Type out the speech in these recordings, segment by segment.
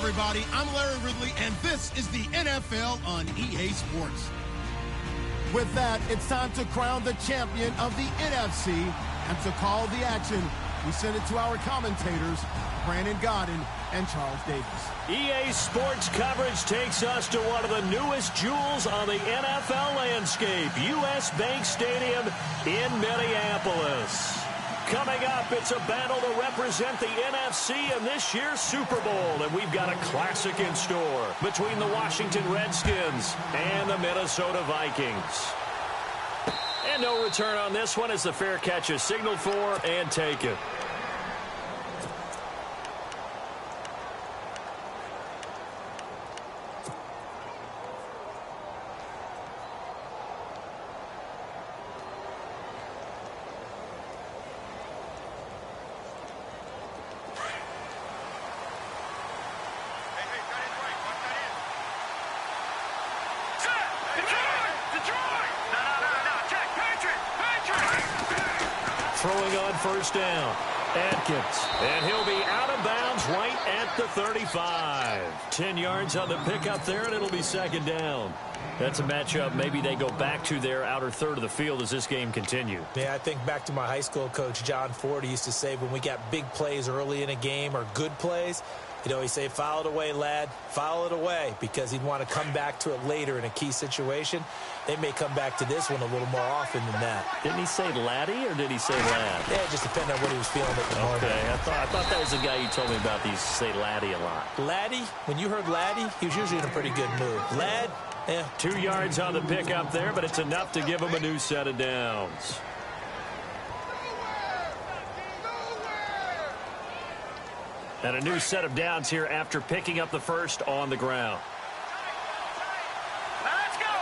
everybody. I'm Larry Ridley, and this is the NFL on EA Sports. With that, it's time to crown the champion of the NFC. And to call the action, we send it to our commentators, Brandon Godden and Charles Davis. EA Sports coverage takes us to one of the newest jewels on the NFL landscape, US Bank Stadium in Minneapolis. Coming up, it's a battle to represent the NFC in this year's Super Bowl, and we've got a classic in store between the Washington Redskins and the Minnesota Vikings. And no return on this one as the fair catch is signaled for and taken. Throwing on first down, Atkins, and he'll be out of bounds right at the 35. 10 yards on the pickup there, and it'll be second down. That's a matchup maybe they go back to their outer third of the field as this game continues. Yeah, I think back to my high school coach, John Ford. He used to say when we got big plays early in a game or good plays, he'd always say, foul it away, lad, foul it away, because he'd want to come back to it later in a key situation. They may come back to this one a little more often than that. Didn't he say laddie or did he say lad? Yeah, it just depended on what he was feeling at the moment. Okay, I thought that was the guy you told me about. He used to say laddie a lot. Laddie, when you heard laddie, he was usually in a pretty good mood. Lad, yeah. 2 yards on the pickup there, but it's enough to give him a new set of downs. And a new set of downs here after picking up the first on the ground. Let's go!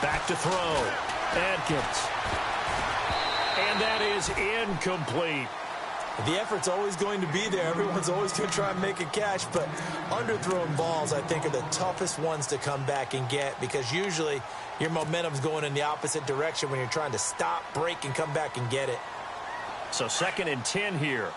Back to throw. Atkins. And that is incomplete. The effort's always going to be there. Everyone's always going to try and make a catch, but underthrown balls, I think, are the toughest ones to come back and get because usually your momentum's going in the opposite direction when you're trying to stop, break, and come back and get it. So 2nd and 10 here.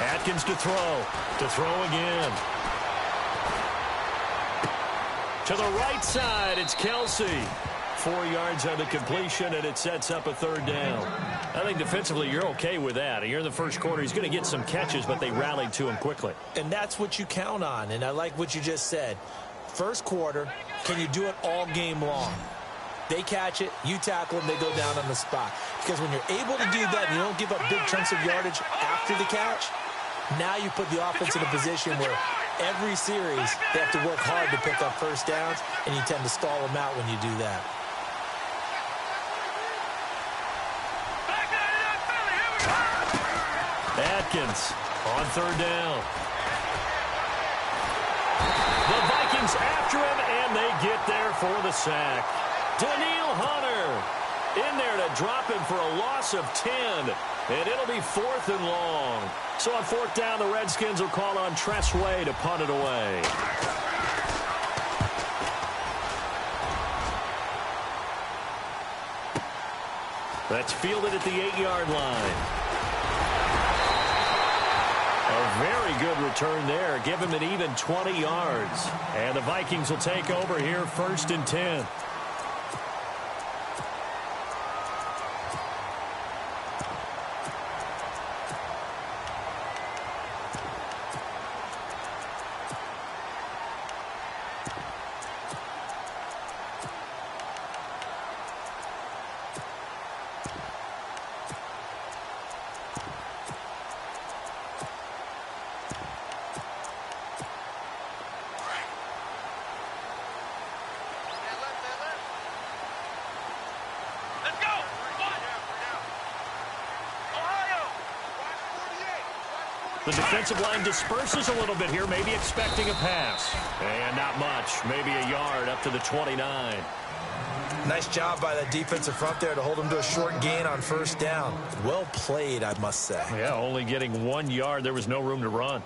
Atkins to throw again. To the right side, it's Kelsey. 4 yards on the completion, and it sets up a third down. I think defensively you're okay with that. Here in the first quarter, he's going to get some catches, but they rallied to him quickly. And that's what you count on, and I like what you just said. First quarter, can you do it all game long? They catch it, you tackle them, they go down on the spot. Because when you're able to do that and you don't give up big chunks of yardage after the catch, now you put the offense in a position where every series they have to work hard to pick up first downs, and you tend to stall them out when you do that. Atkins on third down. The Vikings after him, and they get there for the sack. Daniil Hunter in there to drop him for a loss of 10, and it'll be 4th and long. So on 4th down, the Redskins will call on Tressway to punt it away. That's fielded at the 8-yard line. A very good return there. Give him an even 20 yards. And the Vikings will take over here 1st and 10. The defensive line disperses a little bit here, maybe expecting a pass. And not much, maybe a yard up to the 29. Nice job by that defensive front there to hold him to a short gain on first down. Well played, I must say. Yeah, only getting 1 yard. There was no room to run.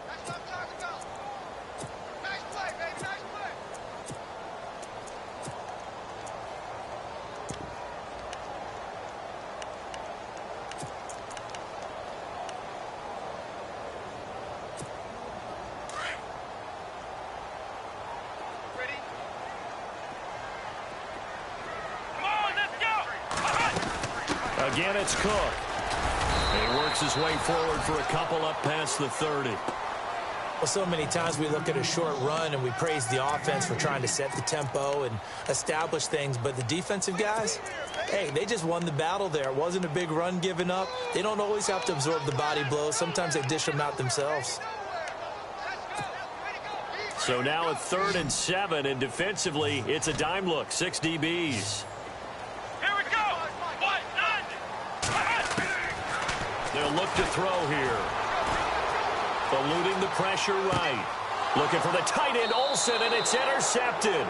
Again, it's Cook. And he works his way forward for a couple up past the 30. Well, so many times we look at a short run and we praise the offense for trying to set the tempo and establish things, but the defensive guys, hey, they just won the battle there. It wasn't a big run given up. They don't always have to absorb the body blows. Sometimes they dish them out themselves. So now at 3rd and 7, and defensively, it's a dime look. 6 DBs. They'll look to throw here. Eluding the pressure right. Looking for the tight end, Olsen, and it's intercepted.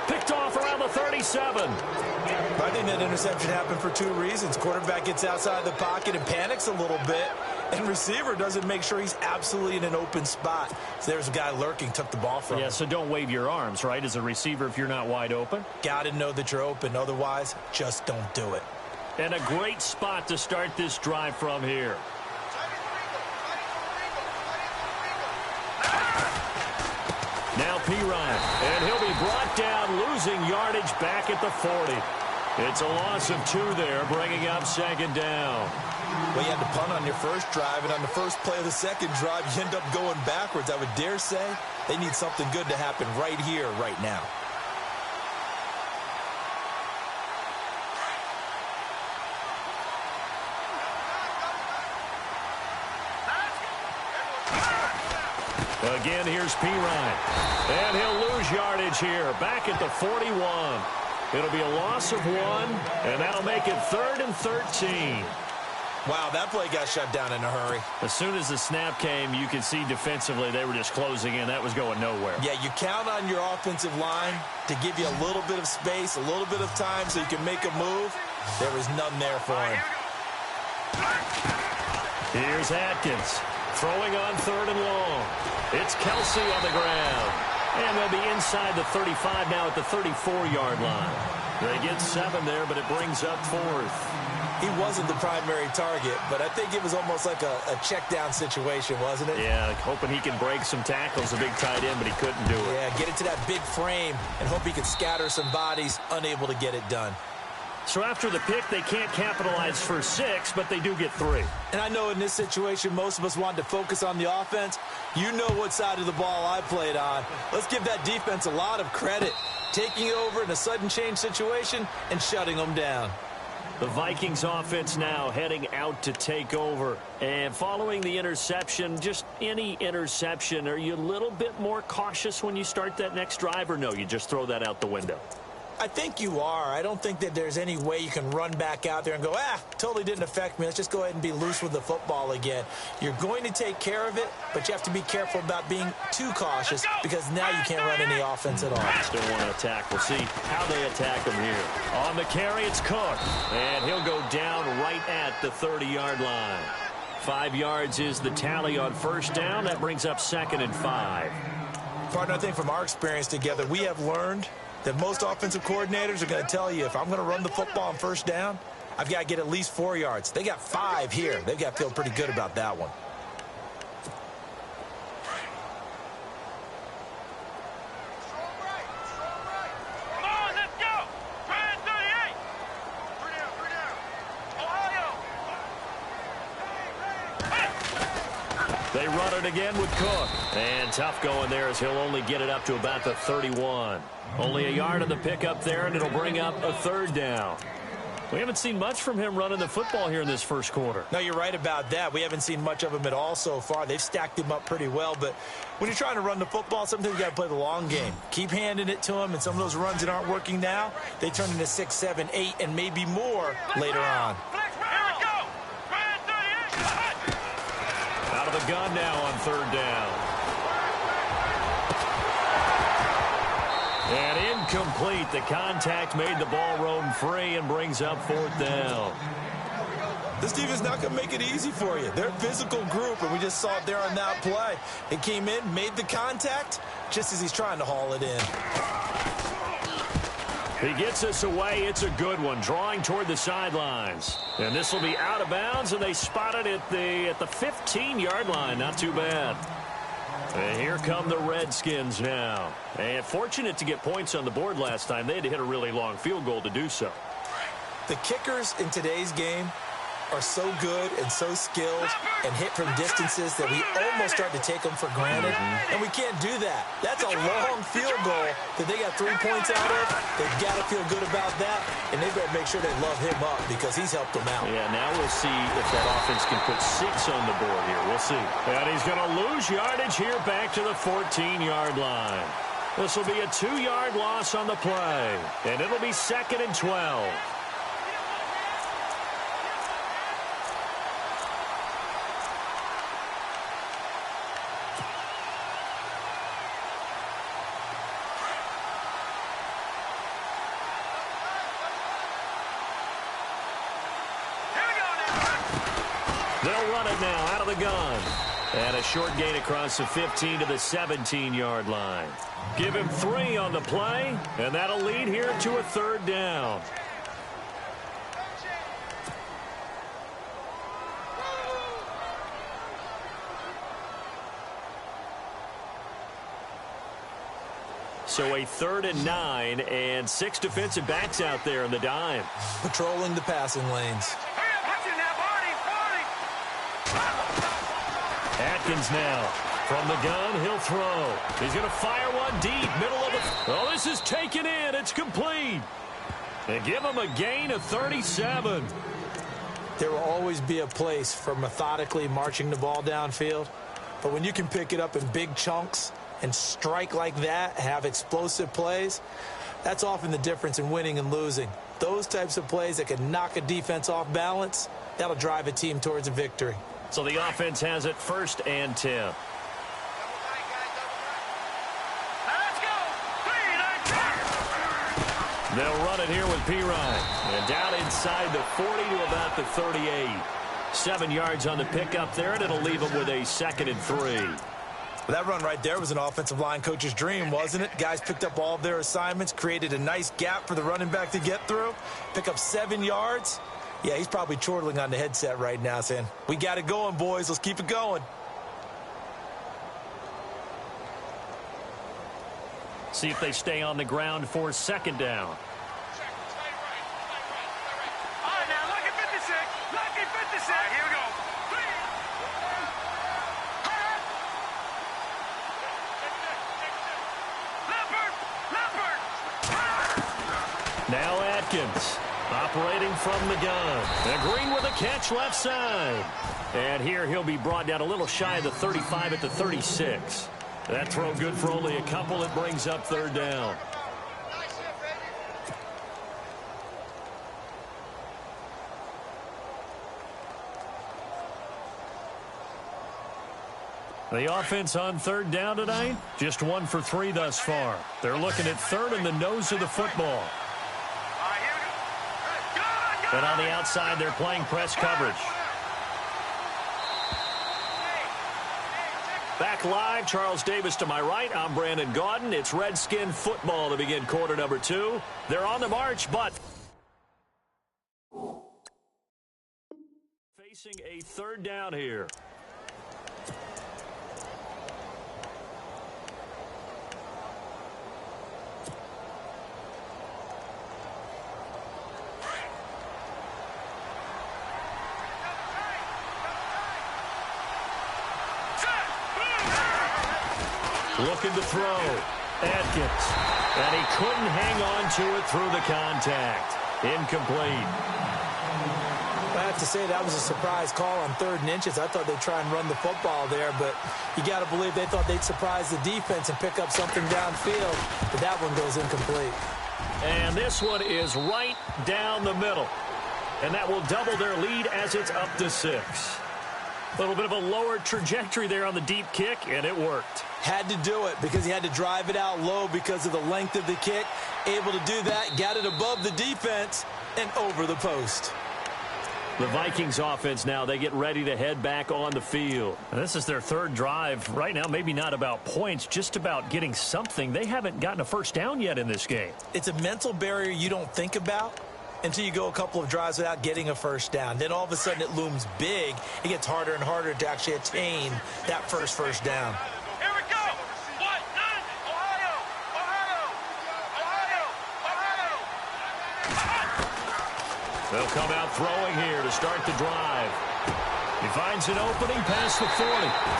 Picked off around the 37. I think that interception happened for 2 reasons. Quarterback gets outside the pocket and panics a little bit, and receiver doesn't make sure he's absolutely in an open spot. So there's a guy lurking, took the ball from him. Yeah, so don't wave your arms, right, as a receiver if you're not wide open. Got to know that you're open. Otherwise, just don't do it. And a great spot to start this drive from here. Now Pirine, and he'll be brought down, losing yardage back at the 40. It's a loss of 2 there, bringing up 2nd down. Well, you had to punt on your first drive, and on the first play of the second drive, you end up going backwards. I would dare say they need something good to happen right here, right now. Again, here's Pirine. And he'll lose yardage here, back at the 41. It'll be a loss of 1, and that'll make it 3rd and 13. Wow, that play got shut down in a hurry. As soon as the snap came, you could see defensively they were just closing in. That was going nowhere. Yeah, you count on your offensive line to give you a little bit of space, a little bit of time so you can make a move. There was none there for him. Here's Atkins. Throwing on 3rd and long. It's Kelsey on the ground. And they'll be inside the 35 now at the 34-yard line. They get 7 there, but it brings up 4th. He wasn't the primary target, but I think it was almost like a check-down situation, wasn't it? Yeah, hoping he can break some tackles, a big tight end, but he couldn't do it. Yeah, get it to that big frame and hope he can scatter some bodies, unable to get it done. So after the pick, they can't capitalize for 6, but they do get 3. And I know in this situation, most of us wanted to focus on the offense. You know what side of the ball I played on. Let's give that defense a lot of credit. Taking over in a sudden change situation and shutting them down. The Vikings offense now heading out to take over. And following the interception, just any interception, are you a little bit more cautious when you start that next drive, or no, you just throw that out the window? I think you are. I don't think that there's any way you can run back out there and go, totally didn't affect me. Let's just go ahead and be loose with the football again. You're going to take care of it, but you have to be careful about being too cautious because now you can't run any offense at all. Still want to attack. We'll see how they attack him here. On the carry, it's Cook, and he'll go down right at the 30-yard line. 5 yards is the tally on first down. That brings up 2nd and 5. Partner, I think from our experience together, we have learned that most offensive coordinators are going to tell you, if I'm going to run the football on first down, I've got to get at least 4 yards. They got 5 here. They've got to feel pretty good about that one. They run it again with Cook. And tough going there as he'll only get it up to about the 31. Only a yard of the pickup there, and it'll bring up a 3rd down. We haven't seen much from him running the football here in this first quarter. No, you're right about that. We haven't seen much of him at all so far. They've stacked him up pretty well, but when you're trying to run the football, sometimes you got to play the long game. Keep handing it to him, and some of those runs that aren't working now, they turn into 6, 7, 8, and maybe more later on. Out of the gun now on 3rd down. And in Incomplete. The contact made the ball roam free and brings up 4th down. This defense is not going to make it easy for you. They're a physical group, and we just saw it there on that play. He came in, made the contact, just as he's trying to haul it in. He gets us away. It's a good one, drawing toward the sidelines. And this will be out of bounds, and they spot it at the 15-yard line. Not too bad. And here come the Redskins now. And fortunate to get points on the board last time. They had to hit a really long field goal to do so. The kickers in today's game are so good and so skilled and hit from distances that we almost start to take them for granted, and we can't do that. That's a long field goal that they got 3 points out of. They've got to feel good about that, and they've got to make sure they love him up because he's helped them out. Yeah, now we'll see if that offense can put 6 on the board here. We'll see. And he's going to lose yardage here back to the 14-yard line. This will be a 2-yard loss on the play, and it'll be 2nd and 12. They'll run it now out of the gun. And a short gain across the 15 to the 17-yard line. Give him 3 on the play, and that'll lead here to a 3rd down. So a 3rd and 9, and 6 defensive backs out there in the dime. Patrolling the passing lanes. Atkins now. From the gun, he'll throw. He's going to fire one deep, middle of the... Oh, this is taken in. It's complete. And give him a gain of 37. There will always be a place for methodically marching the ball downfield. But when you can pick it up in big chunks and strike like that, have explosive plays, that's often the difference in winning and losing. Those types of plays that can knock a defense off balance, that'll drive a team towards a victory. So the offense has it 1st and 10. They'll run it here with Pirine. And down inside the 40 to about the 38. 7 yards on the pickup there, and it'll leave them with a 2nd and 3. That run right there was an offensive line coach's dream, wasn't it? Guys picked up all of their assignments, created a nice gap for the running back to get through, pick up 7 yards. Yeah, he's probably chortling on the headset right now saying, we got it going, boys. Let's keep it going. See if they stay on the ground for 2nd down. All right, now, lucky 56. Lucky 56. All right, here we go. Leopard. Now Atkins. Operating from the gun. And Green with a catch left side. And here he'll be brought down a little shy of the 35 at the 36. That throw good for only a couple. It brings up 3rd down. The offense on 3rd down tonight, just 1 for 3 thus far. They're looking at 3rd in the nose of the football. And on the outside, they're playing press coverage. Back live, Charles Davis to my right. I'm Brandon Gaudin. It's Redskin football to begin quarter number 2. They're on the march, but facing a 3rd down here. Looking to throw. Atkins. And he couldn't hang on to it through the contact. Incomplete. I have to say that was a surprise call on 3rd and inches. I thought they'd try and run the football there, but you got to believe they thought they'd surprise the defense and pick up something downfield. But that one goes incomplete. And this one is right down the middle. And that will double their lead as it's up to 6. A little bit of a lower trajectory there on the deep kick, and it worked. Had to do it because he had to drive it out low because of the length of the kick. Able to do that, got it above the defense and over the post. The Vikings offense now, they get ready to head back on the field. And this is their third drive. Right now, maybe not about points, just about getting something. They haven't gotten a first down yet in this game. It's a mental barrier you don't think about until you go a couple of drives without getting a first down. Then all of a sudden it looms big. It gets harder and harder to actually attain that first down. Here we go. What? Ohio. They'll come out throwing here to start the drive. He finds an opening past the 40.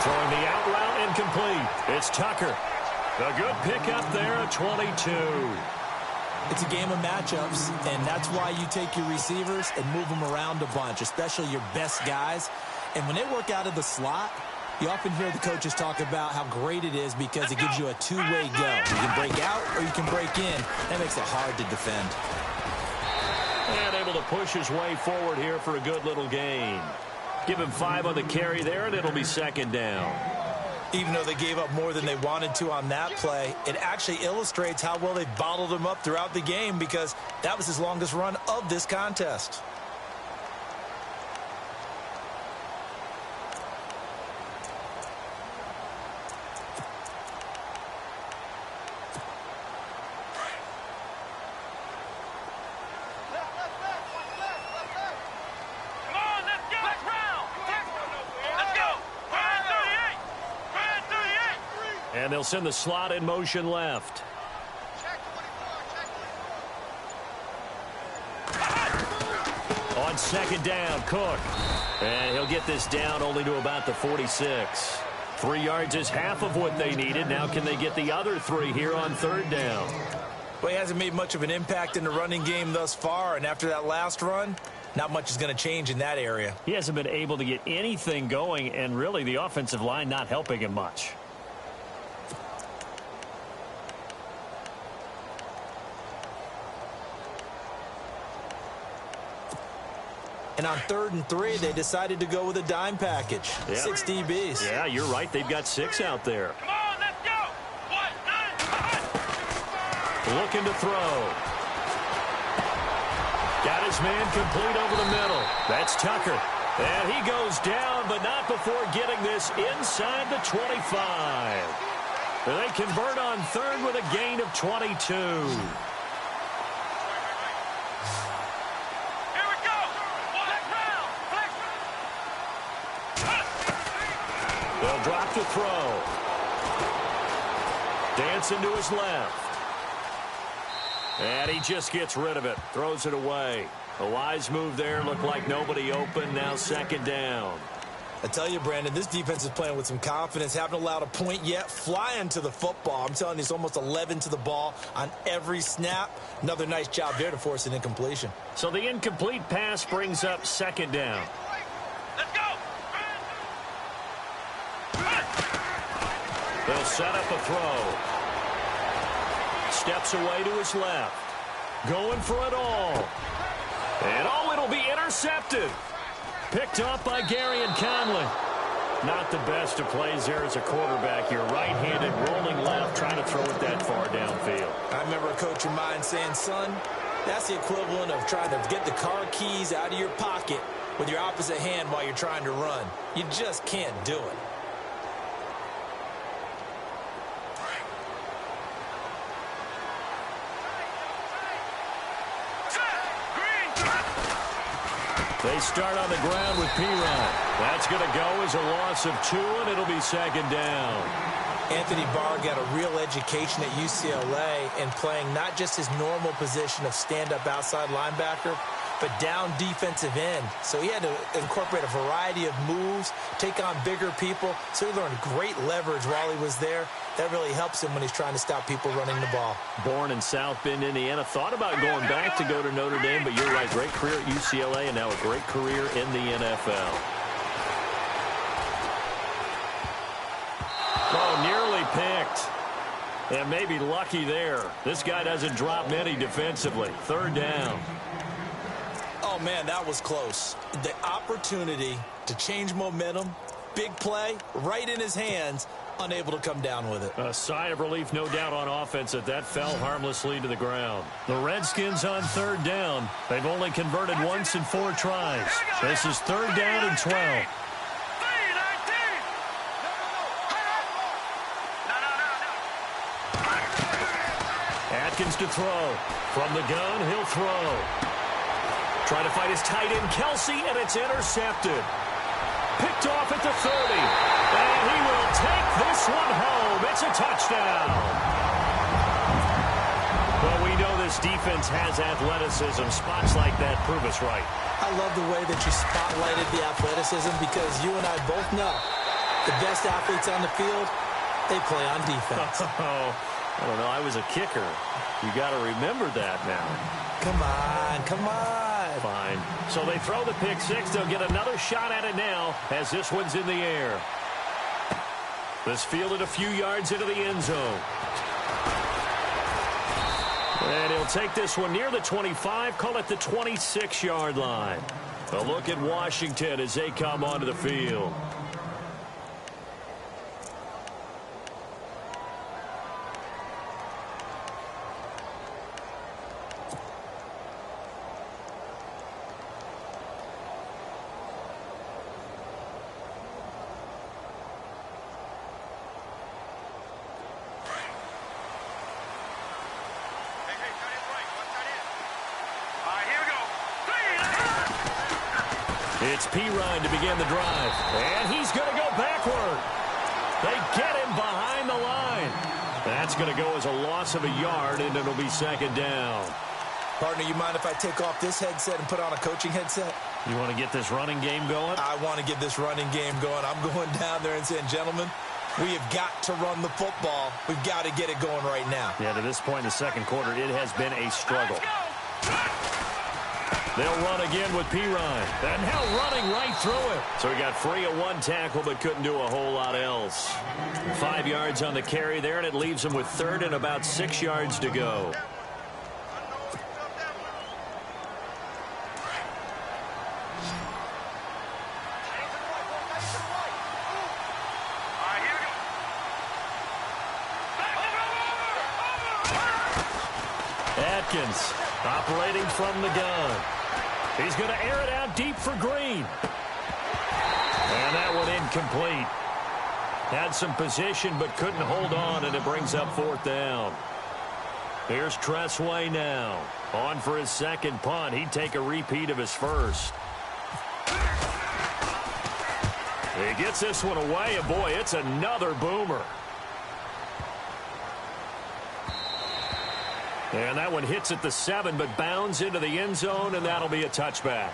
Throwing the out route incomplete. It's Tucker. A good pickup there at 22. It's a game of matchups, and that's why you take your receivers and move them around a bunch, especially your best guys. And when they work out of the slot, you often hear the coaches talk about how great it is because it gives you a two-way go. You can break out or you can break in. That makes it hard to defend. And able to push his way forward here for a good little gain. Give him 5 on the carry there, and it'll be second down. Even though they gave up more than they wanted to on that play, it actually illustrates how well they bottled him up throughout the game because that was his longest run of this contest. And they'll send the slot in motion left. On second down, Cook. And he'll get this down only to about the 46. 3 yards is half of what they needed. Now can they get the other 3 here on third down? Well, he hasn't made much of an impact in the running game thus far, and after that last run, not much is going to change in that area. He hasn't been able to get anything going, and really the offensive line not helping him much. And on 3rd and 3, they decided to go with a dime package. Yeah. 6 DBs. Yeah, you're right. They've got 6 out there. Come on, let's go. 1, 9, Looking to throw. Got his man complete over the middle. That's Tucker. And he goes down, but not before getting this inside the 25. They convert on 3rd with a gain of 22. They'll drop to throw. Dancing to his left. And he just gets rid of it. Throws it away. A wise move there. Looked like nobody open. Now second down. I tell you, Brandon, this defense is playing with some confidence. Haven't allowed a point yet. Flying to the football. I'm telling you, it's almost 11 to the ball on every snap. Another nice job there to force an incompletion. So the incomplete pass brings up second down. let's go. They'll set up a throw. Steps away to his left. Going for it all. And it'll be intercepted. Picked off by Gary and Conley. Not the best of plays there as a quarterback. You're right-handed, rolling left, trying to throw it that far downfield. I remember a coach of mine saying, son, that's the equivalent of trying to get the car keys out of your pocket with your opposite hand while you're trying to run. You just can't do it. They start on the ground with P-Rod. That's going to go as a loss of 2, and it'll be second down. Anthony Barr got a real education at UCLA in playing not just his normal position of stand-up outside linebacker, but down defensive end. So he had to incorporate a variety of moves, take on bigger people. So he learned great leverage while he was there. That really helps him when he's trying to stop people running the ball. Born in South Bend, Indiana. Thought about going back to go to Notre Dame, but you're right. Great career at UCLA and now a great career in the NFL. Oh, nearly picked. And maybe lucky there. This guy doesn't drop many defensively. Third down. Oh, man, that was close. The opportunity to change momentum, big play, right in his hands, unable to come down with it. A sigh of relief, no doubt, on offense that fell harmlessly to the ground. The Redskins on third down. They've only converted once in 4 tries. This is third down and 12. Atkins to throw. From the gun, he'll throw. Trying to fight his tight end, Kelsey, and it's intercepted. Picked off at the 30. And he will take this one home. It's a touchdown. Well, we know this defense has athleticism. Spots like that prove us right. I love the way that you spotlighted the athleticism because you and I both know the best athletes on the field, they play on defense. I don't know. I was a kicker. You got to remember that now. Come on, come on. Fine. So they throw the pick 6. They'll get another shot at it now as this one's in the air. This fielded a few yards into the end zone. And he'll take this one near the 25, call it the 26-yard line. A look at Washington as they come onto the field. It's Pirine to begin the drive. And he's going to go backward. They get him behind the line. That's going to go as a loss of a yard, and it'll be second down. Partner, you mind if I take off this headset and put on a coaching headset? You want to get this running game going? I want to get this running game going. I'm going down there and saying, gentlemen, we have got to run the football. We've got to get it going right now. Yeah, to this point in the second quarter, it has been a struggle. They'll run again with Pirine. And now running right through it. So he got free of one tackle but couldn't do a whole lot else. 5 yards on the carry there, and it leaves him with third and about 6 yards to go. Atkins operating from the gun. He's going to air it out deep for Green. And that one incomplete. Had some position but couldn't hold on, and it brings up fourth down. Here's Tressway now. On for his second punt. He'd take a repeat of his first. He gets this one away, and boy, it's another boomer. And that one hits at the 7, but bounds into the end zone, and that'll be a touchback.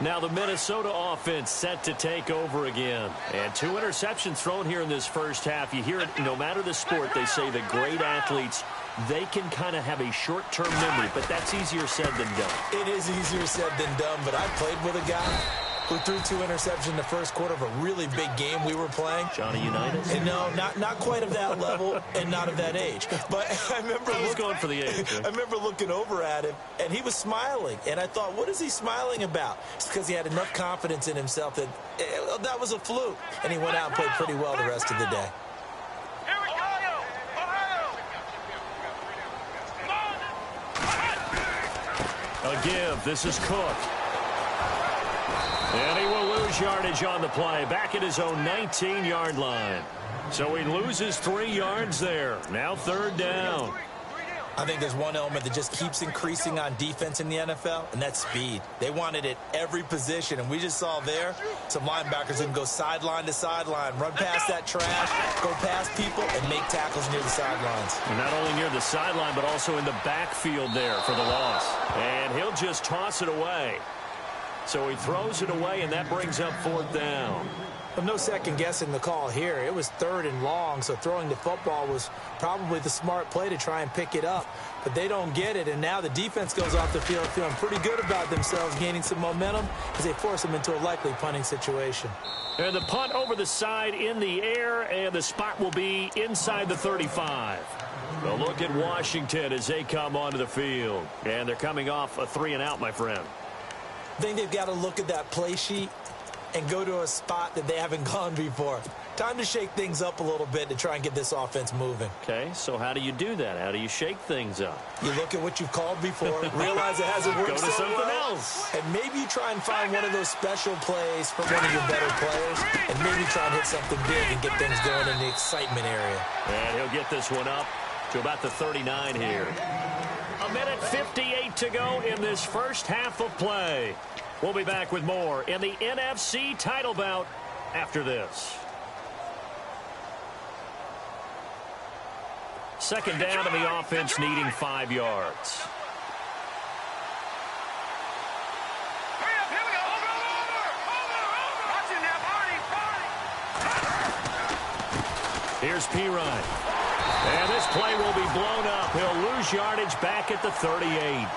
Now the Minnesota offense set to take over again. And 2 interceptions thrown here in this first half. You hear it, no matter the sport, they say the great athletes, they can kind of have a short-term memory, but that's easier said than done. It is easier said than done, but I played with a guy who threw 2 interceptions in the first quarter of a really big game we were playing. Johnny Unitas? And no, not quite of that level and not of that age. But I remember going for the age. I remember looking over at him, and he was smiling. And I thought, what is he smiling about? It's because he had enough confidence in himself that that was a fluke. And he went out and played pretty well the rest of the day. A give. This is Cook. And he will lose yardage on the play. Back at his own 19-yard line. So he loses 3 yards there. Now third down. I think there's one element that just keeps increasing on defense in the NFL, and that's speed. They want it at every position, and we just saw there some linebackers that can go sideline to sideline, run past that trash, go past people, and make tackles near the sidelines. And not only near the sideline, but also in the backfield there for the loss. And he'll just toss it away. So he throws it away, and that brings up fourth down. Well, no second guessing the call here. It was third and long, so throwing the football was probably the smart play to try and pick it up. But they don't get it, and now the defense goes off the field feeling pretty good about themselves, gaining some momentum as they force them into a likely punting situation. And the punt over the side in the air, and the spot will be inside the 35. A look at Washington as they come onto the field. And they're coming off a 3-and-out, my friend. I think they've got to look at that play sheet and go to a spot that they haven't gone before. Time to shake things up a little bit to try and get this offense moving. Okay, so how do you do that? How do you shake things up? You look at what you've called before, realize it hasn't worked Go to so something well, else. and maybe you try and find one of those special plays from one of your better players, and maybe try and hit something big and get things going in the excitement area. And he'll get this one up to about the 39 here. 1:58 to go in this first half of play. We'll be back with more in the NFC title bout after this. Second down, and the offense needing 5 yards. Hurry up, here we go. Over. Watch it now, party. Here's Pirine. And this play will be blown up. He'll lose yardage back at the 38.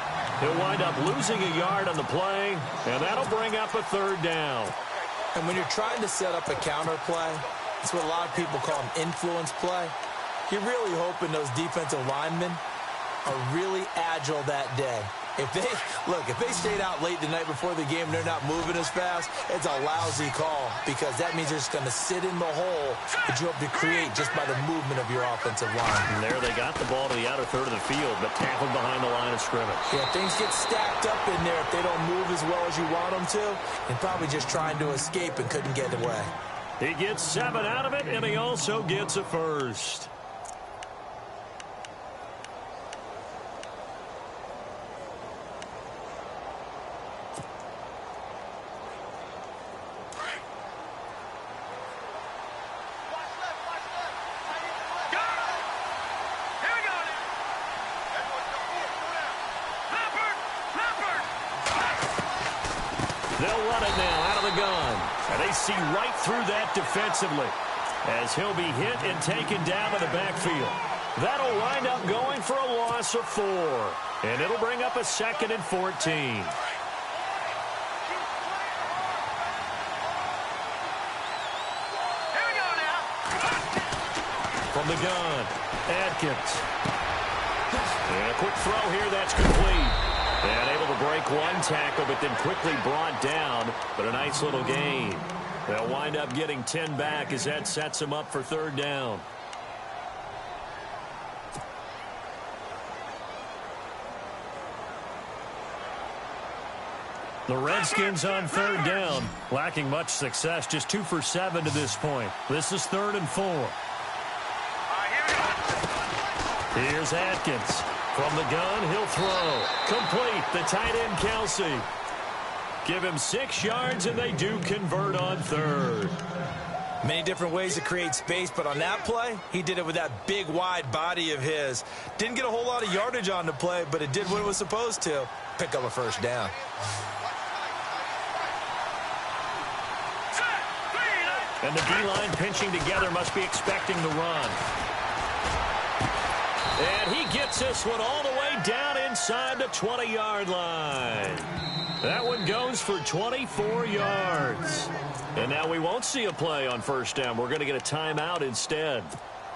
He'll wind up losing a yard on the play, and that'll bring up a third down. And when you're trying to set up a counter play, it's what a lot of people call an influence play. You're really hoping those defensive linemen are really agile that day. If they stayed out late the night before the game and they're not moving as fast, it's a lousy call because that means they're just going to sit in the hole that you hope to create just by the movement of your offensive line. And there they got the ball to the outer third of the field, but tackled behind the line of scrimmage. Yeah, things get stacked up in there if they don't move as well as you want them to, and probably just trying to escape and couldn't get away. He gets 7 out of it, and he also gets a first. They'll run it now out of the gun. And they see right through that defensively as he'll be hit and taken down in the backfield. That'll wind up going for a loss of 4. And it'll bring up a 2nd and 14. From the gun, Atkins. And a quick throw here, that's complete. And able to break one tackle, but then quickly brought down. But a nice little gain. They'll wind up getting 10 back as that sets them up for third down. The Redskins on third down, lacking much success, just 2 for 7 to this point. This is 3rd and 4. Here's Atkins. From the gun, he'll throw. Complete, the tight end, Kelsey. Give him 6 yards, and they do convert on 3rd. Many different ways to create space, but on that play, he did it with that big, wide body of his. Didn't get a whole lot of yardage on the play, but it did what it was supposed to. Pick up a first down. And the D-line pinching together must be expecting the run. And he gets this one all the way down inside the 20-yard line. That one goes for 24 yards. And now we won't see a play on first down. We're going to get a timeout instead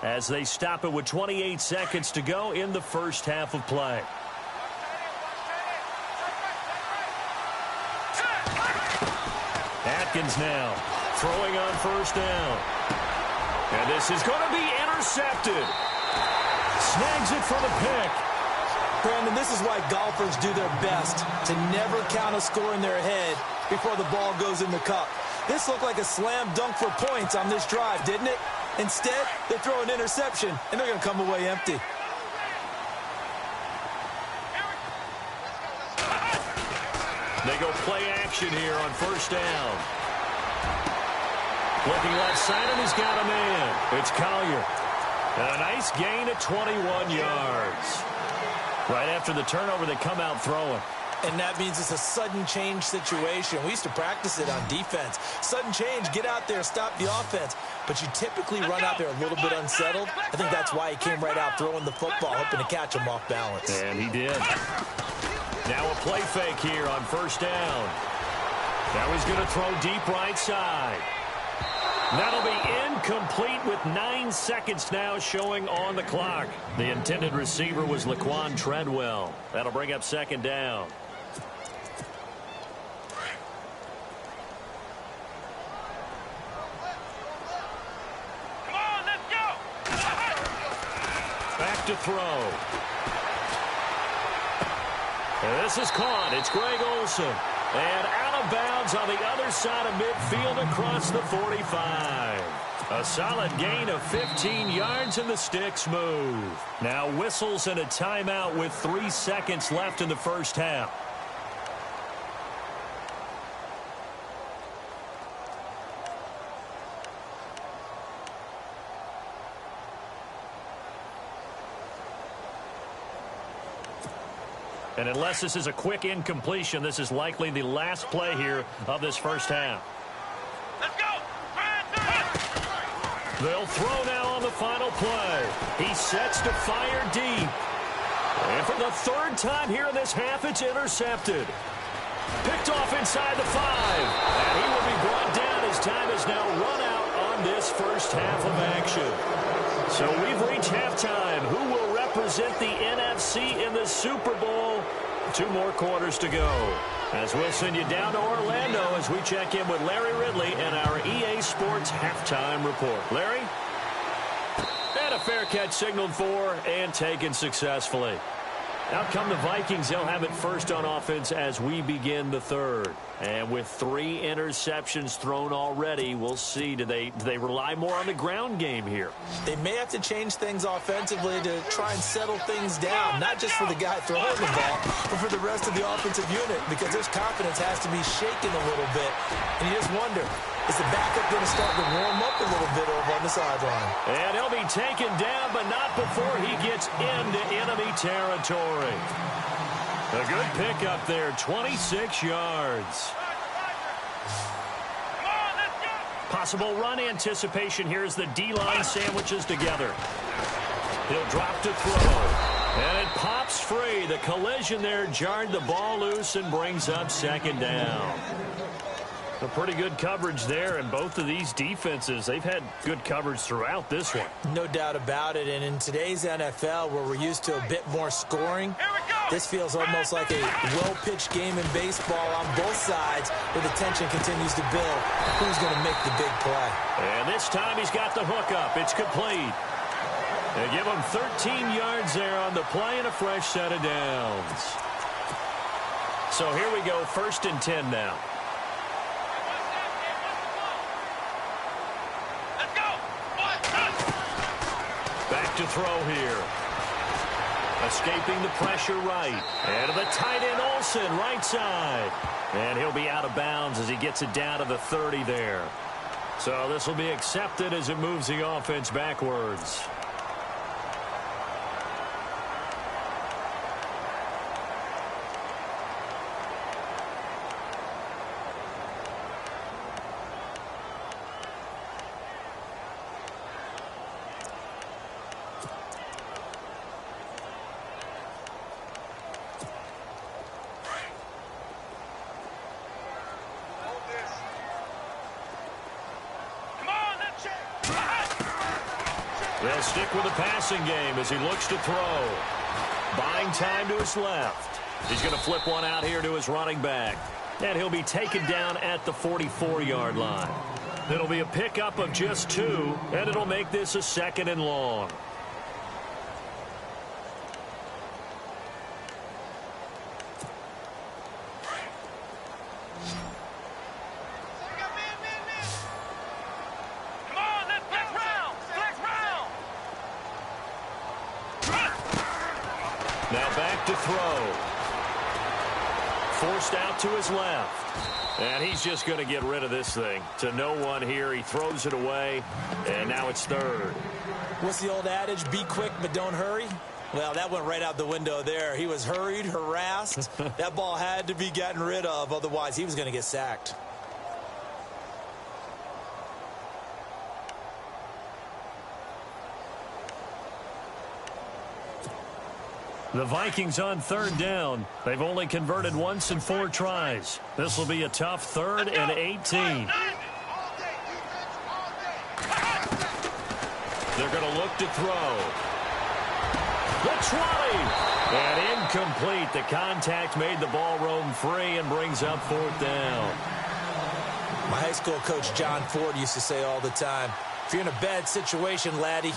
as they stop it with 28 seconds to go in the first half of play. Atkins now throwing on first down. And this is going to be intercepted. Snags it for the pick. Brandon, this is why golfers do their best to never count a score in their head before the ball goes in the cup. This looked like a slam dunk for points on this drive, didn't it? Instead, they throw an interception, and they're going to come away empty. They go play action here on first down. Looking left side, and he's got a man. It's Collier. And a nice gain at 21 yards. Right after the turnover, they come out throwing. And that means it's a sudden change situation. We used to practice it on defense. Sudden change, get out there, stop the offense. But you typically run out there a little bit unsettled. I think that's why he came right out throwing the football, hoping to catch him off balance. And he did. Now a play fake here on first down. Now he's going to throw deep right side. That'll be incomplete with 9 seconds now showing on the clock. The intended receiver was Laquan Treadwell. That'll bring up second down. Come on, let's go. Back to throw. And this is caught. It's Greg Olsen. And out of bounds on the other side of midfield across the 45. A solid gain of 15 yards and the sticks move. Now whistles and a timeout with 3 seconds left in the first half. And unless this is a quick incompletion, this is likely the last play here of this first half. Let's go. They'll throw now on the final play. He sets to fire deep. And for the third time here in this half, it's intercepted. Picked off inside the 5. And he will be brought down as time has now run out on this first half of action. So we've reached halftime. Who will represent the NFC in the Super Bowl? 2 more quarters to go. As we'll send you down to Orlando as we check in with Larry Ridley and our EA Sports halftime report. Larry? And a fair catch signaled for and taken successfully. Out come the Vikings. They'll have it first on offense as we begin the third. And with 3 interceptions thrown already, we'll see. Do they rely more on the ground game here? They may have to change things offensively to try and settle things down, not just for the guy throwing the ball, but for the rest of the offensive unit, because this confidence has to be shaken a little bit. And you just wonder, is the backup going to start to warm up a little bit over on the sideline? And he'll be taken down, but not before he gets into enemy territory. A good pickup there, 26 yards. Come on, let's go. Possible run anticipation here as the D-line sandwiches together. He'll drop to throw. And it pops free. The collision there jarred the ball loose and brings up second down. A pretty good coverage there, and both of these defenses, they've had good coverage throughout this one. No doubt about it, and in today's NFL, where we're used to a bit more scoring, this feels almost like a well-pitched game in baseball on both sides, where the tension continues to build. Who's going to make the big play? And this time he's got the hook up. It's complete. They give him 13 yards there on the play and a fresh set of downs. So here we go, 1st and 10 now. Back to throw here. Escaping the pressure right. And to the tight end Olsen, right side. And he'll be out of bounds as he gets it down to the 30 there. So this will be accepted as it moves the offense backwards. They'll stick with the passing game as he looks to throw. Buying time to his left. He's going to flip one out here to his running back. And he'll be taken down at the 44-yard line. It'll be a pickup of just 2, and it'll make this a 2nd and long. Now back to throw. Forced out to his left. And he's just going to get rid of this thing. To no one here. He throws it away. And now it's 3rd. What's the old adage? Be quick, but don't hurry. Well, that went right out the window there. He was hurried, harassed. That ball had to be gotten rid of. Otherwise, he was going to get sacked. The Vikings on 3rd down. They've only converted once in 4 tries. This will be a tough 3rd and 18. They're going to look to throw. The 20. And incomplete. The contact made the ball roam free and brings up 4th down. My high school coach, John Ford, used to say all the time, if you're in a bad situation, laddie,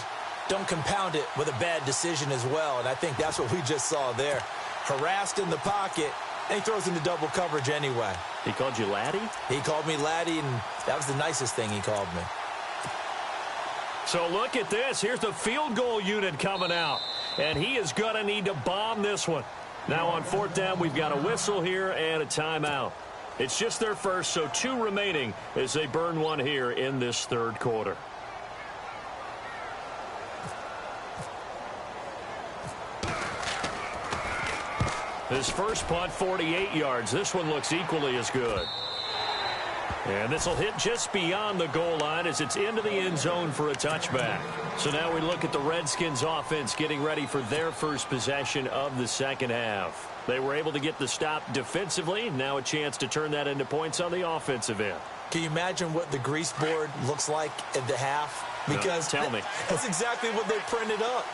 don't compound it with a bad decision as well. And I think that's what we just saw there. Harassed in the pocket, and he throws into double coverage anyway. He called you laddie? He called me laddie, and that was the nicest thing he called me. So look at this. Here's the field goal unit coming out. And he is going to need to bomb this one. Now on 4th down, we've got a whistle here and a timeout. It's just their first, so 2 remaining as they burn one here in this 3rd quarter. His first punt, 48 yards. This one looks equally as good. And this will hit just beyond the goal line as it's into the end zone for a touchback. So now we look at the Redskins offense getting ready for their first possession of the second half. They were able to get the stop defensively. Now a chance to turn that into points on the offensive end. Can you imagine what the grease board looks like at the half? Because no, tell me. That's exactly what they printed up.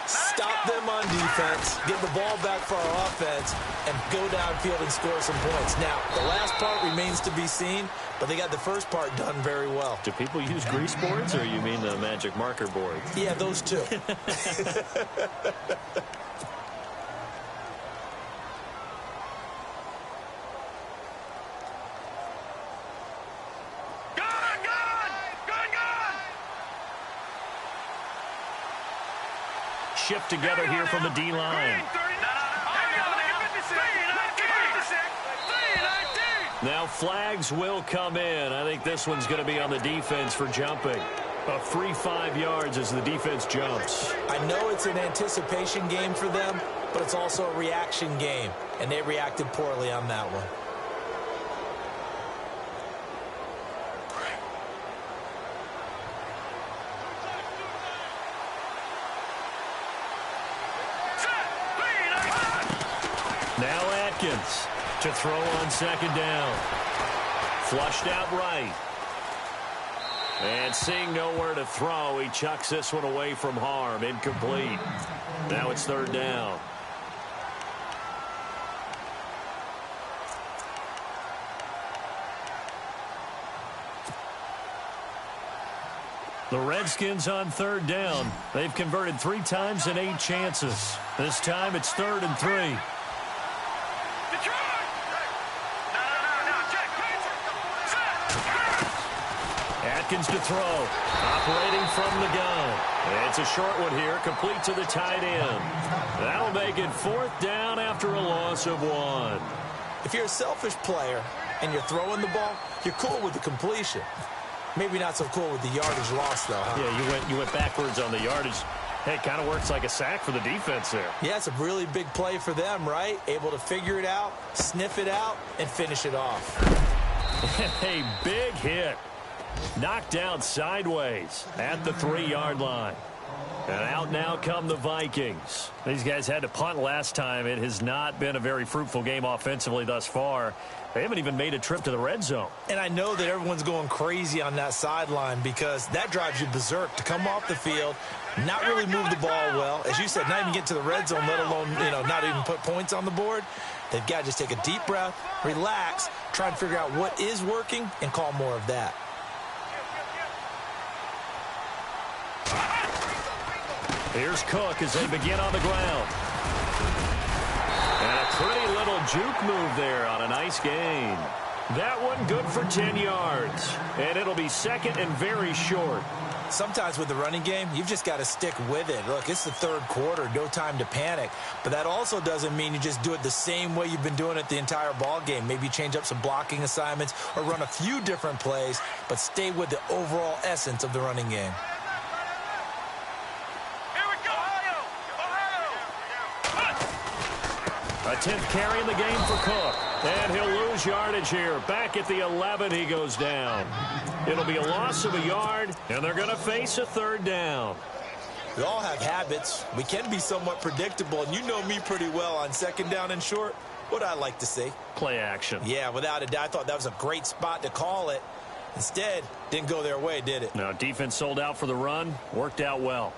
Stop them on defense, get the ball back for our offense, and go downfield and score some points. Now, the last part remains to be seen, but they got the first part done very well. Do people use grease boards, or you mean the magic marker boards? Yeah, those two. Shift together here from the D-line. Now flags will come in. I think this one's going to be on the defense for jumping. A free 5 yards as the defense jumps. I know it's an anticipation game for them, but it's also a reaction game, and they reacted poorly on that one. Now Atkins to throw on 2nd down. Flushed out right. And seeing nowhere to throw, he chucks this one away from harm. Incomplete. Now it's 3rd down. The Redskins on 3rd down. They've converted 3 times in 8 chances. This time it's 3rd and 3. Atkins to throw. Operating from the gun. It's a short one here, complete to the tight end. That'll make it 4th down after a loss of 1. If you're a selfish player and you're throwing the ball, you're cool with the completion. Maybe not so cool with the yardage loss, though, huh? Yeah, you went backwards on the yardage. Hey, it kind of works like a sack for the defense there. Yeah, it's a really big play for them, right? Able to figure it out, sniff it out, and finish it off. A big hit. Knocked out sideways at the 3-yard line. And out now come the Vikings. These guys had to punt last time. It has not been a very fruitful game offensively thus far. They haven't even made a trip to the red zone. And I know that everyone's going crazy on that sideline because that drives you berserk to come off the field, not really move the ball well. As you said, not even get to the red zone, let alone, not even put points on the board. They've got to just take a deep breath, relax, try and figure out what is working, and call more of that. Here's Cook as they begin on the ground. And a pretty little juke move there on a nice gain. That one good for 10 yards. And it'll be 2nd and very short. Sometimes with the running game, you've just got to stick with it. Look, it's the 3rd quarter, no time to panic. But that also doesn't mean you just do it the same way you've been doing it the entire ball game. Maybe change up some blocking assignments or run a few different plays, but stay with the overall essence of the running game. A 10th carry in the game for Cook. And he'll lose yardage here. Back at the 11, he goes down. It'll be a loss of a yard, and they're going to face a 3rd down. We all have habits. We can be somewhat predictable, and you know me pretty well on 2nd down and short. What I like to see. Play action. Yeah, without a doubt. I thought that was a great spot to call it. Instead, didn't go their way, did it? No, defense sold out for the run. Worked out well.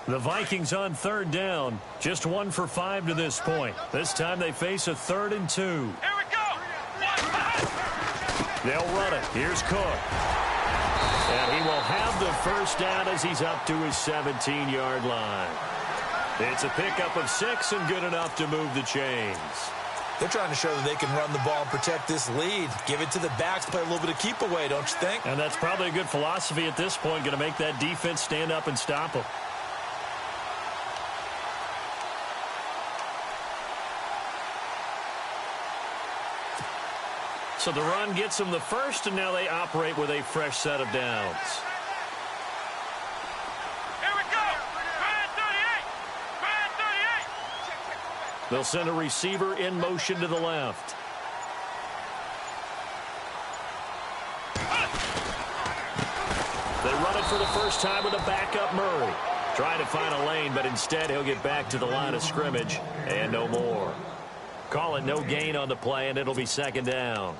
The Vikings on third down. Just 1 for 5 to this point. This time they face a 3rd and 2. Here we go. They'll run it. Here's Cook. And he will have the first down as he's up to his 17-yard line. It's a pickup of 6 and good enough to move the chains. They're trying to show that they can run the ball and protect this lead. Give it to the backs, play a little bit of keep away, don't you think? And that's probably a good philosophy at this point, going to make that defense stand up and stop them. So the run gets them the first, and now they operate with a fresh set of downs. Here we go. Man 38. Man 38. They'll send a receiver in motion to the left. They run it for the first time with a backup Murray. Trying to find a lane, but instead he'll get back to the line of scrimmage and no more. Call it no gain on the play, and it'll be 2nd down.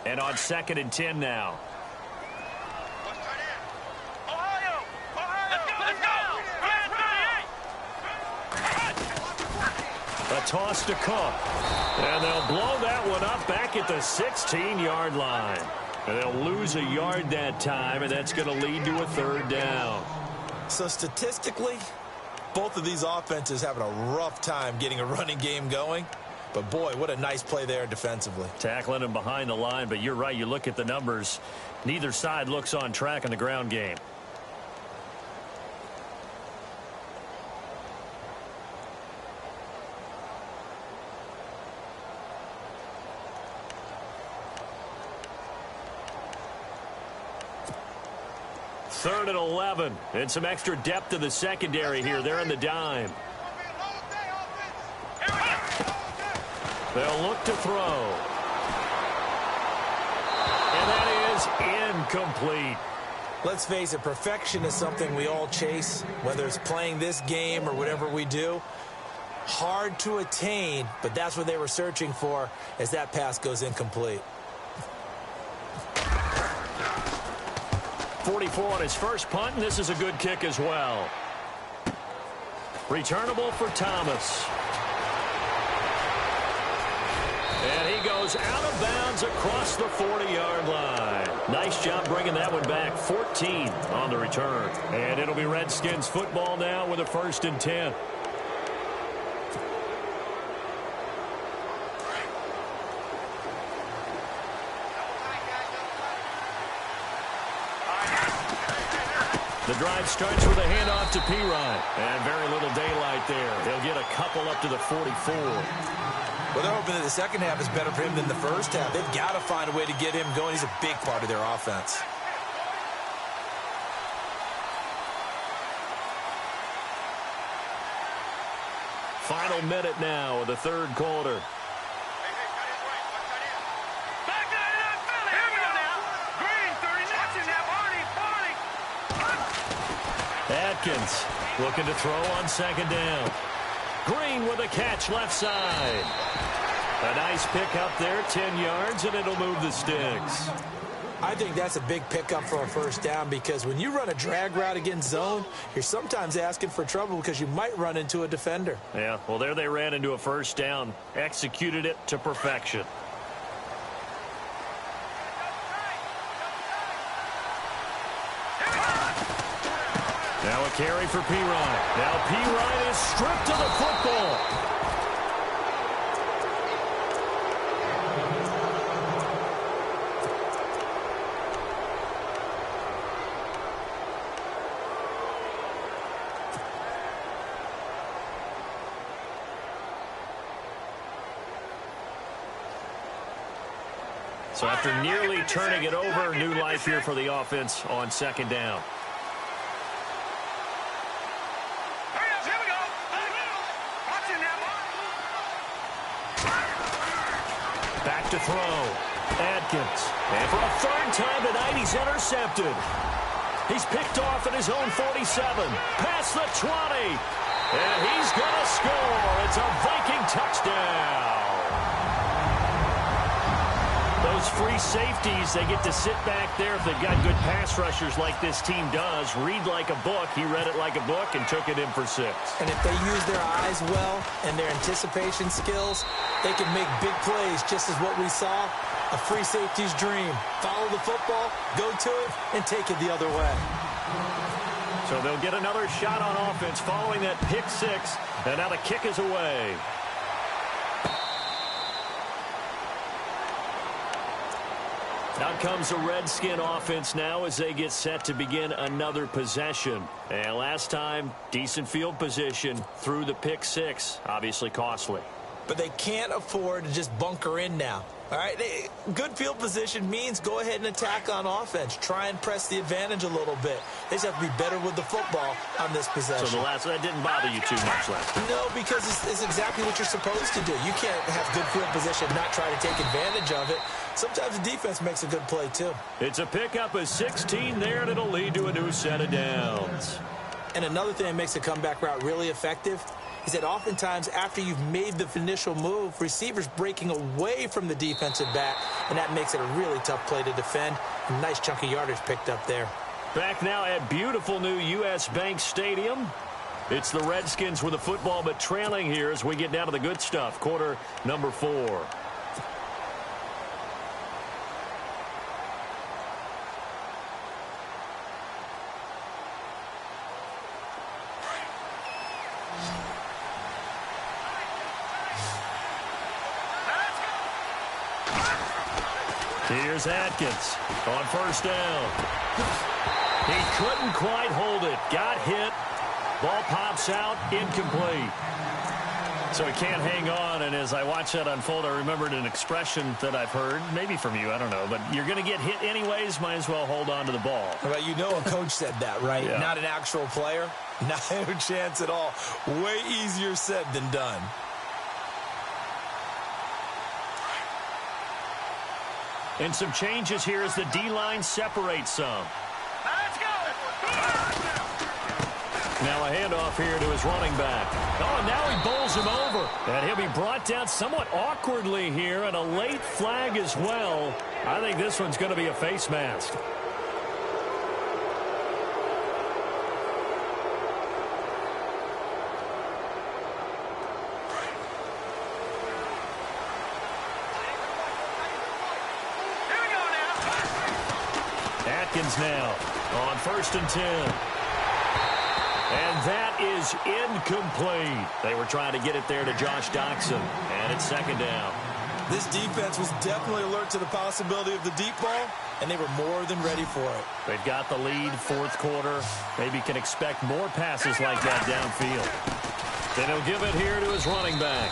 And on 2nd and 10 now. Ohio. Let's go. Man 38. A toss to Cook. And they'll blow that one up back at the 16-yard line. And they'll lose a yard that time, and that's going to lead to a 3rd down. So statistically, both of these offenses having a rough time getting a running game going. But, boy, what a nice play there defensively. Tackling him behind the line, but you're right. You look at the numbers. Neither side looks on track in the ground game. Third and 11. And some extra depth to the secondary here. They're in the dime. They'll look to throw. And that is incomplete. Let's face it, perfection is something we all chase, whether it's playing this game or whatever we do. Hard to attain, but that's what they were searching for as that pass goes incomplete. 44 on his first punt, and this is a good kick as well. Returnable for Thomas. And he goes out of bounds across the 40-yard line. Nice job bringing that one back. 14 on the return. And it'll be Redskins football now with a 1st and 10. The drive starts with a handoff to Pirine. And very little daylight there. He'll get a couple up to the 44. Well, they're hoping that the second half is better for him than the first half. They've got to find a way to get him going. He's a big part of their offense. Final minute now of the 3rd quarter. Back in that Philly. Here we go now. Green 30. Watching that Barney. Atkins looking to throw on 2nd down. Green with a catch left side. A nice pickup there, 10 yards, and it'll move the sticks. I think that's a big pickup for a 1st down because when you run a drag route against zone, you're sometimes asking for trouble because you might run into a defender. Yeah, well, there they ran into a 1st down. Executed it to perfection. Now a carry for Pirine. Now Pirine is stripped of the football. So after nearly turning it over, new life here for the offense on 2nd down. Here we go. Watching that Back to throw. Adkins. And for a third time tonight, he's intercepted. He's picked off at his own 47. Past the 20. And he's going to score. It's a Viking touchdown. Those free safeties, they get to sit back there if they've got good pass rushers like this team does. Read like a book. He read it like a book and took it in for 6. And if they use their eyes well and their anticipation skills, they can make big plays, just as what we saw. A free safety's dream. Follow the football, go to it, and take it the other way. So they'll get another shot on offense following that pick 6. And now the kick is away. Out comes the Redskin offense now as they get set to begin another possession. And last time, decent field position through the pick 6. Obviously costly. But they can't afford to just bunker in now. All right, good field position means go ahead and attack on offense. Try and press the advantage a little bit. They just have to be better with the football on this possession. So that didn't bother you too much last time? No, because it's exactly what you're supposed to do. You can't have good field position and not try to take advantage of it. Sometimes the defense makes a good play, too. It's a pickup of 16 there, and it'll lead to a new set of downs. And another thing that makes the comeback route really effective is that oftentimes after you've made the initial move, receivers breaking away from the defensive back, and that makes it a really tough play to defend. A nice chunk of yardage picked up there. Back now at beautiful new U.S. Bank Stadium. It's the Redskins with the football, but trailing here as we get down to the good stuff. Quarter number 4. Here's Atkins on first down. He couldn't quite hold it. Got hit. Ball pops out. Incomplete. So he can't hang on, and as I watch that unfold, I remembered an expression that I've heard, maybe from you, I don't know, but you're going to get hit anyways, might as well hold on to the ball. Well, you know a coach said that, right? Yeah. Not an actual player. No chance at all. Way easier said than done. And some changes here as the D-line separates some. Let's go. Now a handoff here to his running back. Oh, and now he bowls him over. And he'll be brought down somewhat awkwardly here, and a late flag as well. I think this one's going to be a face mask. Atkins now on 1st and 10. And that is incomplete. They were trying to get it there to Josh Doxson, and it's 2nd down. This defense was definitely alert to the possibility of the deep ball, and they were more than ready for it. They've got the lead, 4th quarter. Maybe can expect more passes like that downfield. Then he'll give it here to his running back.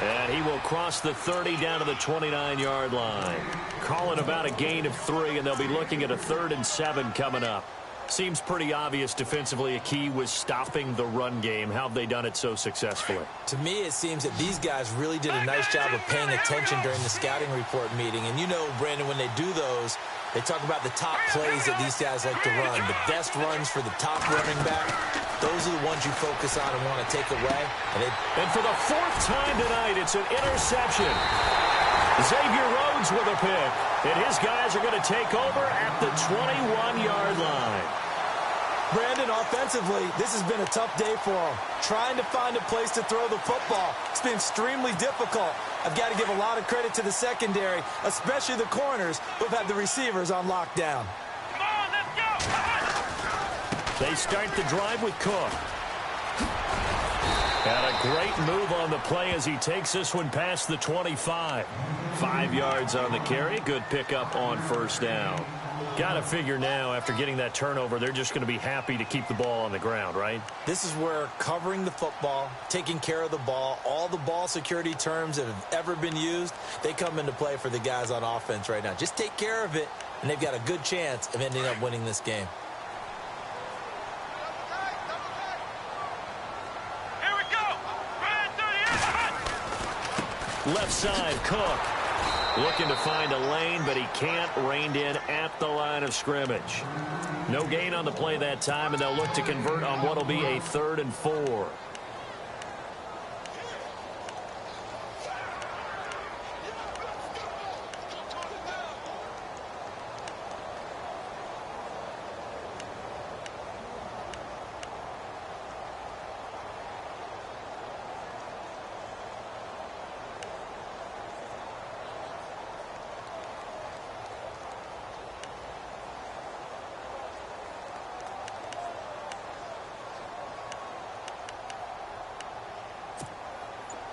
And he will cross the 30 down to the 29-yard line. Call it about a gain of 3, and they'll be looking at a 3rd and 7 coming up. Seems pretty obvious defensively a key was stopping the run game. How have they done it so successfully? To me, it seems that these guys really did a nice job of paying attention during the scouting report meeting. And you know, Brandon, when they do those, they talk about the top plays that these guys like to run. The best runs for the top running back. Those are the ones you focus on and want to take away. And for the 4th time tonight, it's an interception. Xavier Rhodes with a pick. And his guys are going to take over at the 21-yard line. Brandon, offensively, this has been a tough day for them. Trying to find a place to throw the football. It's been extremely difficult. I've got to give a lot of credit to the secondary, especially the corners, who have had the receivers on lockdown. Come on, let's go. They start the drive with Cook. And a great move on the play as he takes this one past the 25. 5 yards on the carry. Good pickup on 1st down. Got to figure now, after getting that turnover, they're just going to be happy to keep the ball on the ground, right? This is where covering the football, taking care of the ball, all the ball security terms that have ever been used, they come into play for the guys on offense right now. Just take care of it, and they've got a good chance of ending up winning this game. Here we go. Left side, Cook. Looking to find a lane, but he can't. Reined in at the line of scrimmage. No gain on the play that time, and they'll look to convert on what will be a 3rd and 4.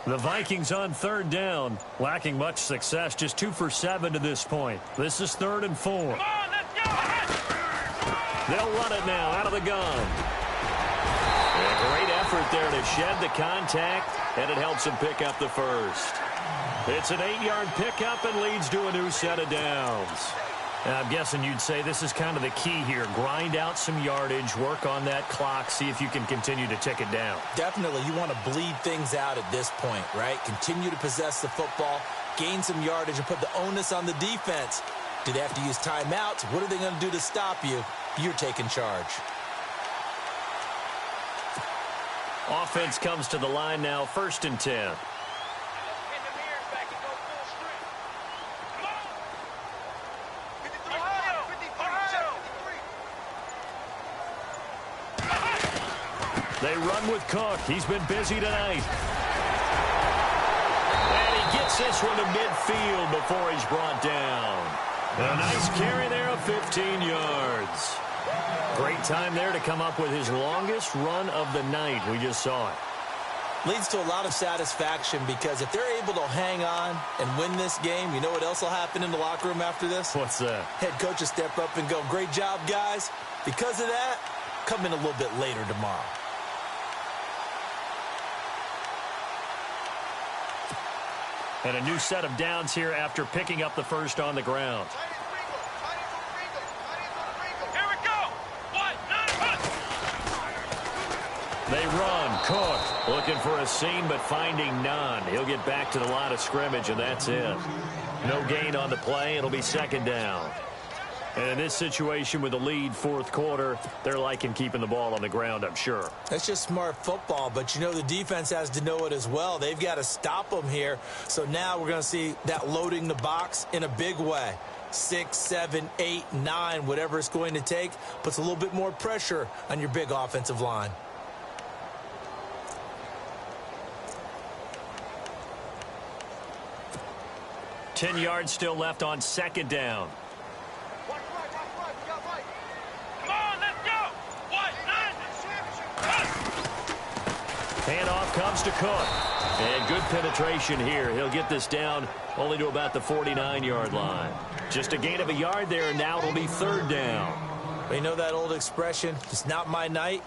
The Vikings on 3rd down, lacking much success, just 2 for 7 to this point. This is 3rd and 4. Come on, let's go. They'll run it now out of the gun. A great effort there to shed the contact, and it helps him pick up the first. It's an 8-yard pickup and leads to a new set of downs. I'm guessing you'd say this is kind of the key here. Grind out some yardage, work on that clock, see if you can continue to tick it down. Definitely, you want to bleed things out at this point, right? Continue to possess the football, gain some yardage, and put the onus on the defense. Do they have to use timeouts? What are they going to do to stop you? You're taking charge. Offense comes to the line now, 1st and 10. They run with Cook. He's been busy tonight. And he gets this one to midfield before he's brought down. A nice carry there of 15 yards. Great time there to come up with his longest run of the night. We just saw it. Leads to a lot of satisfaction because if they're able to hang on and win this game, you know what else will happen in the locker room after this? What's that? Head coach will step up and go, great job, guys. Because of that, come in a little bit later tomorrow. And a new set of downs here after picking up the first on the ground. Here we go. 1, 9, 1. They run. Cook looking for a seam, but finding none. He'll get back to the line of scrimmage, and that's it. No gain on the play. It'll be 2nd down. And in this situation with the lead 4th quarter, they're liking keeping the ball on the ground, I'm sure. That's just smart football, but you know the defense has to know it as well. They've got to stop them here. So now we're going to see that loading the box in a big way. 6, 7, 8, 9, whatever it's going to take, puts a little bit more pressure on your big offensive line. Ten yards still left on 2nd down. Handoff comes to Cook. And good penetration here. He'll get this down only to about the 49-yard line. Just a gain of a yard there, and now it'll be 3rd down. You know that old expression, it's not my night?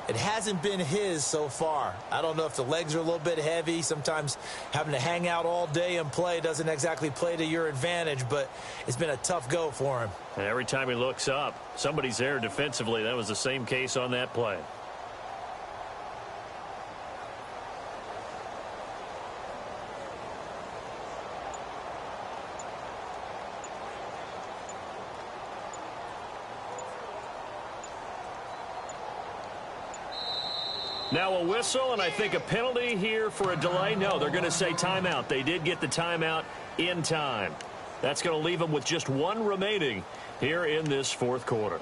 It hasn't been his so far. I don't know if the legs are a little bit heavy. Sometimes having to hang out all day and play doesn't exactly play to your advantage, but it's been a tough go for him. And every time he looks up, somebody's there defensively. That was the same case on that play. Now a whistle, and I think a penalty here for a delay. No, they're going to say timeout. They did get the timeout in time. That's going to leave them with just 1 remaining here in this 4th quarter.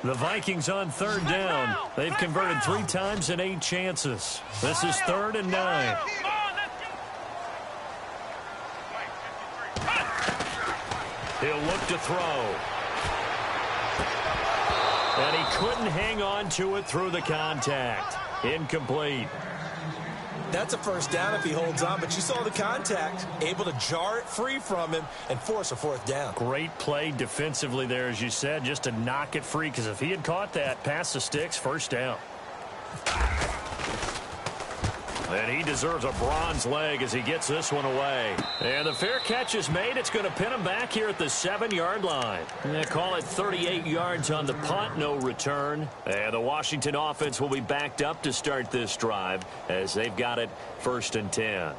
The Vikings on 3rd down. They've converted 3 times in 8 chances. This is 3rd and 9. He'll look to throw. And he couldn't hang on to it through the contact. Incomplete. That's a 1st down if he holds on, but you saw the contact, able to jar it free from him and force a 4th down. Great play defensively there, as you said, just to knock it free, because if he had caught that, past the sticks, 1st down. And he deserves a bronze leg as he gets this one away. And the fair catch is made. It's going to pin him back here at the 7-yard line. They call it 38 yards on the punt, no return. And the Washington offense will be backed up to start this drive as they've got it 1st and 10.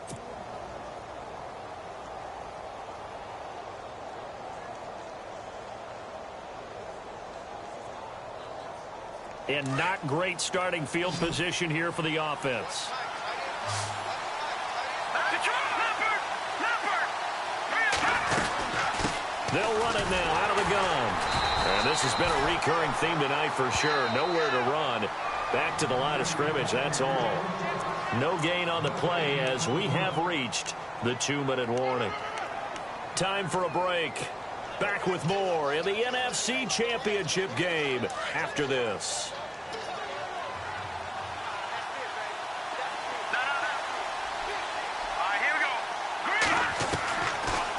And not great starting field position here for the offense. They'll run it now out of the gun. And this has been a recurring theme tonight for sure. Nowhere to run. Back to the line of scrimmage, that's all. No gain on the play as we have reached the 2-minute warning. Time for a break. Back with more in the NFC Championship game after this.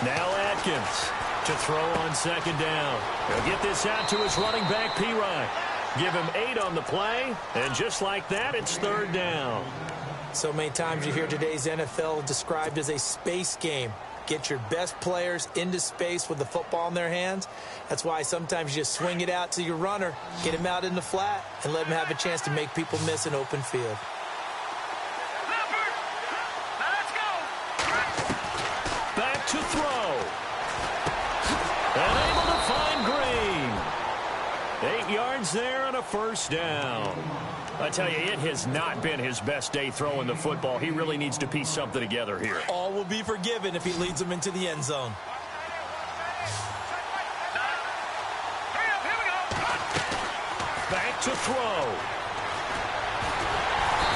Now Atkins to throw on 2nd down. He'll get this out to his running back, P-Ryan. Give him 8 on the play, and just like that, it's 3rd down. So many times you hear today's NFL described as a space game. Get your best players into space with the football in their hands. That's why sometimes you just swing it out to your runner, get him out in the flat, and let him have a chance to make people miss an open field. Back to throw. And able to find Green. 8 yards there and a 1st down. I tell you, it has not been his best day throwing the football. He really needs to piece something together here. All will be forgiven if he leads them into the end zone. Back to throw.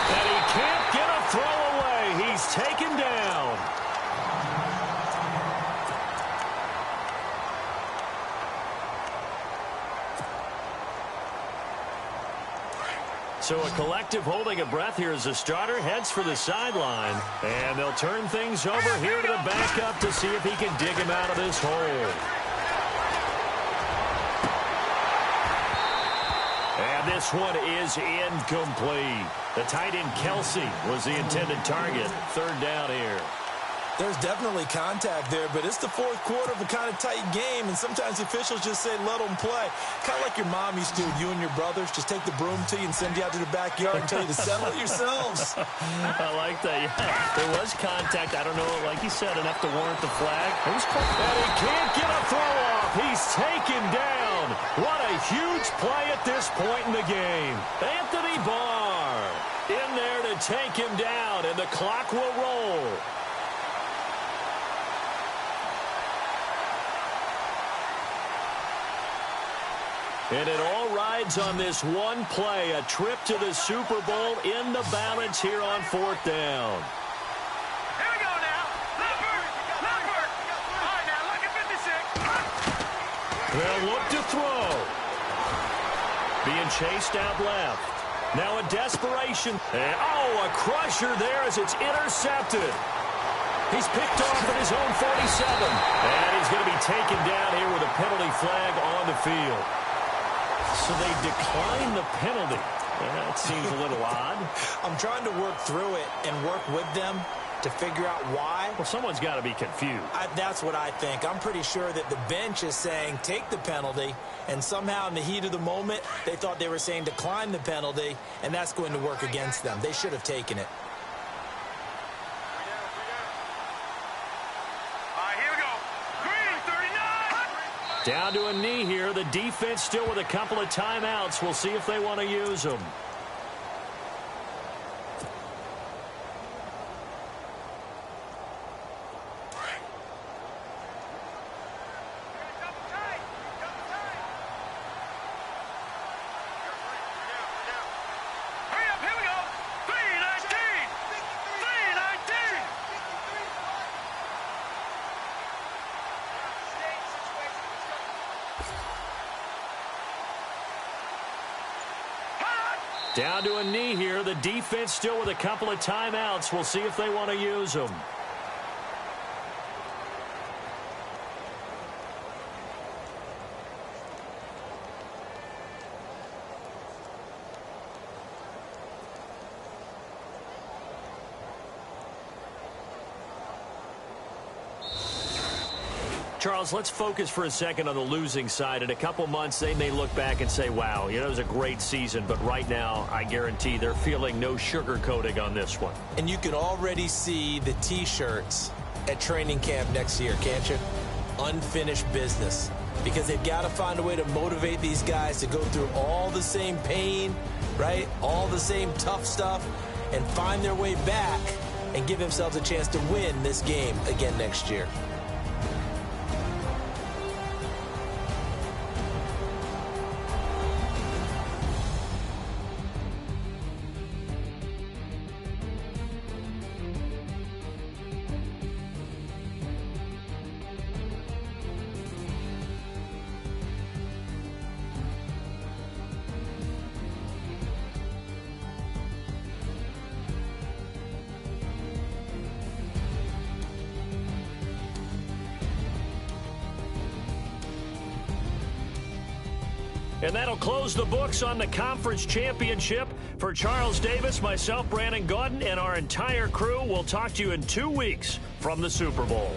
And he can't get a throw away. He's taken down. So a collective holding a breath here as the starter heads for the sideline. And they'll turn things over here to the backup to see if he can dig him out of this hole. And this one is incomplete. The tight end Kelsey was the intended target. 3rd down here. There's definitely contact there, but it's the 4th quarter of a kind of tight game, and sometimes the officials just say, let them play. Kind of like your mom used to, you and your brothers, just take the broom to you and send you out to the backyard and tell you to settle it yourselves. I like that, yeah. There was contact. I don't know, like you said, enough to warrant the flag. It was close. And he can't get a throw off. He's taken down. What a huge play at this point in the game. Anthony Barr in there to take him down, and the clock will roll. And it all rides on this one play, a trip to the Super Bowl in the balance here on 4th down. Here we go now. Leopard. All right, now look at 56. They'll look to throw. Being chased out left. Now a desperation. And, a crusher there as it's intercepted. He's picked off at his own 47. And he's going to be taken down here with a penalty flag on the field. So they decline the penalty. That seems a little odd. I'm trying to work through it and work with them to figure out why. Well, someone's got to be confused. That's what I think. I'm pretty sure that the bench is saying take the penalty, and somehow in the heat of the moment, they thought they were saying decline the penalty, and that's going to work against them. They should have taken it. Down to a knee here. The defense still with a couple of timeouts. We'll see if they want to use them. Down to a knee here. The defense still with a couple of timeouts. We'll see if they want to use them. Charles, let's focus for a second on the losing side. In a couple months, they may look back and say, wow, it was a great season. But right now, I guarantee they're feeling no sugarcoating on this one. And you can already see the T-shirts at training camp next year, can't you? Unfinished business. Because they've got to find a way to motivate these guys to go through all the same pain, right? All the same tough stuff, and find their way back and give themselves a chance to win this game again next year. And that'll close the books on the conference championship. For Charles Davis, myself, Brandon Gaudin, and our entire crew, we'll talk to you in 2 weeks from the Super Bowl.